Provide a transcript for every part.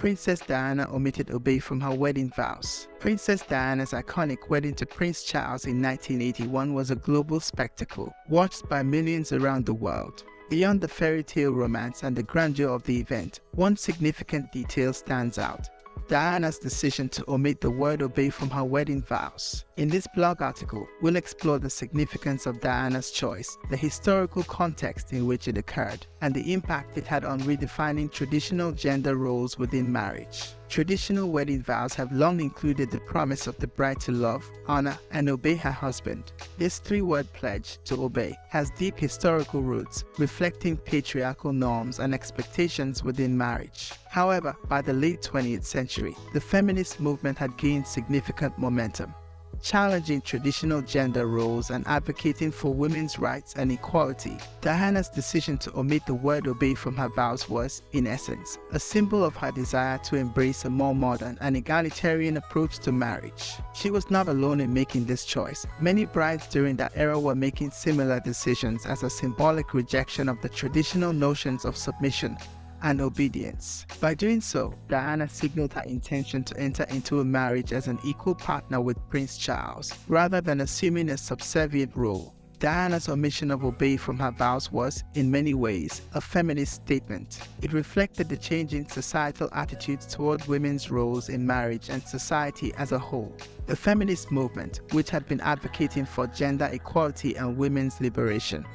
Princess Diana omitted obey from her wedding vows. Princess Diana's iconic wedding to Prince Charles in 1981 was a global spectacle, watched by millions around the world. Beyond the fairy tale romance and the grandeur of the event, one significant detail stands out: Diana's decision to omit the word obey from her wedding vows. In this blog article, we'll explore the significance of Diana's choice, the historical context in which it occurred, and the impact it had on redefining traditional gender roles within marriage. Traditional wedding vows have long included the promise of the bride to love, honor, and obey her husband. This three-word pledge, to obey, has deep historical roots, reflecting patriarchal norms and expectations within marriage. However, by the late 20th century, the feminist movement had gained significant momentum, challenging traditional gender roles and advocating for women's rights and equality. Diana's decision to omit the word obey from her vows was, in essence, a symbol of her desire to embrace a more modern and egalitarian approach to marriage. She was not alone in making this choice. Many brides during that era were making similar decisions as a symbolic rejection of the traditional notions of submission and obedience. By doing so, Diana signaled her intention to enter into a marriage as an equal partner with Prince Charles, rather than assuming a subservient role. Diana's omission of obey from her vows was, in many ways, a feminist statement. It reflected the changing societal attitudes toward women's roles in marriage and society as a whole. The feminist movement, which had been advocating for gender equality and women's liberation,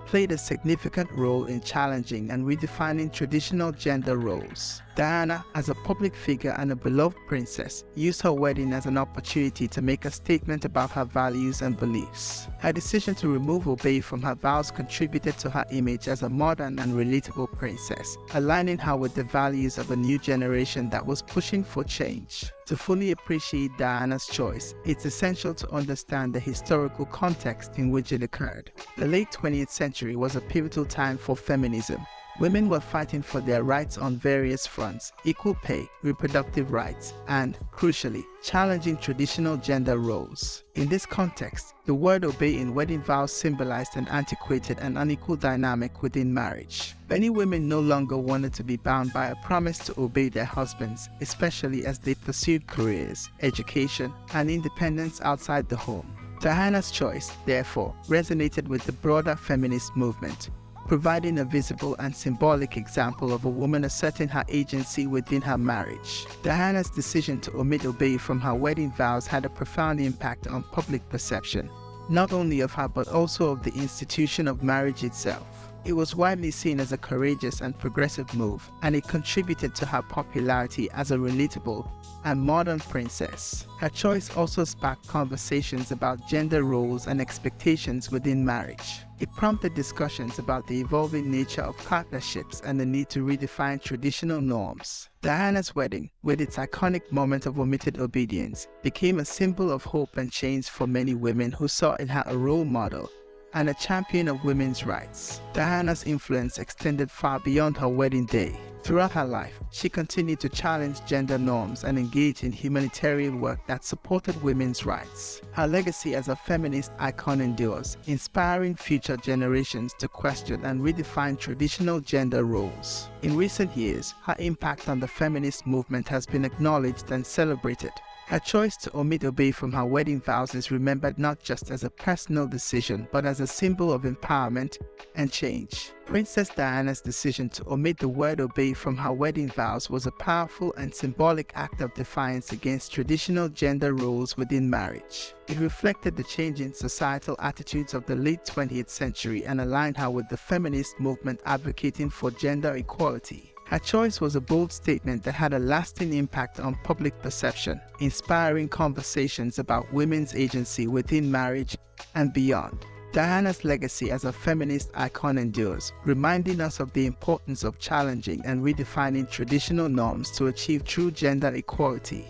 played a significant role in challenging and redefining traditional gender roles. Diana, as a public figure and a beloved princess, used her wedding as an opportunity to make a statement about her values and beliefs. Her decision to remove obey from her vows contributed to her image as a modern and relatable princess, aligning her with the values of a new generation that was pushing for change. To fully appreciate Diana's choice, it's essential to understand the historical context in which it occurred. The late 20th century was a pivotal time for feminism. Women were fighting for their rights on various fronts: equal pay, reproductive rights, and, crucially, challenging traditional gender roles. In this context, the word obey in wedding vows symbolized an antiquated and unequal dynamic within marriage. Many women no longer wanted to be bound by a promise to obey their husbands, especially as they pursued careers, education, and independence outside the home. Diana's choice, therefore, resonated with the broader feminist movement, providing a visible and symbolic example of a woman asserting her agency within her marriage. Diana's decision to omit obey from her wedding vows had a profound impact on public perception, not only of her but also of the institution of marriage itself. It was widely seen as a courageous and progressive move, and it contributed to her popularity as a relatable and modern princess. Her choice also sparked conversations about gender roles and expectations within marriage. It prompted discussions about the evolving nature of partnerships and the need to redefine traditional norms. Diana's wedding, with its iconic moment of omitted obedience, became a symbol of hope and change for many women who saw in her a role model and a champion of women's rights. Diana's influence extended far beyond her wedding day. Throughout her life, she continued to challenge gender norms and engage in humanitarian work that supported women's rights. Her legacy as a feminist icon endures, inspiring future generations to question and redefine traditional gender roles. In recent years, her impact on the feminist movement has been acknowledged and celebrated. Her choice to omit obey from her wedding vows is remembered not just as a personal decision, but as a symbol of empowerment and change. Princess Diana's decision to omit the word obey from her wedding vows was a powerful and symbolic act of defiance against traditional gender roles within marriage. It reflected the changing societal attitudes of the late 20th century and aligned her with the feminist movement advocating for gender equality. Her choice was a bold statement that had a lasting impact on public perception, inspiring conversations about women's agency within marriage and beyond. Diana's legacy as a feminist icon endures, reminding us of the importance of challenging and redefining traditional norms to achieve true gender equality.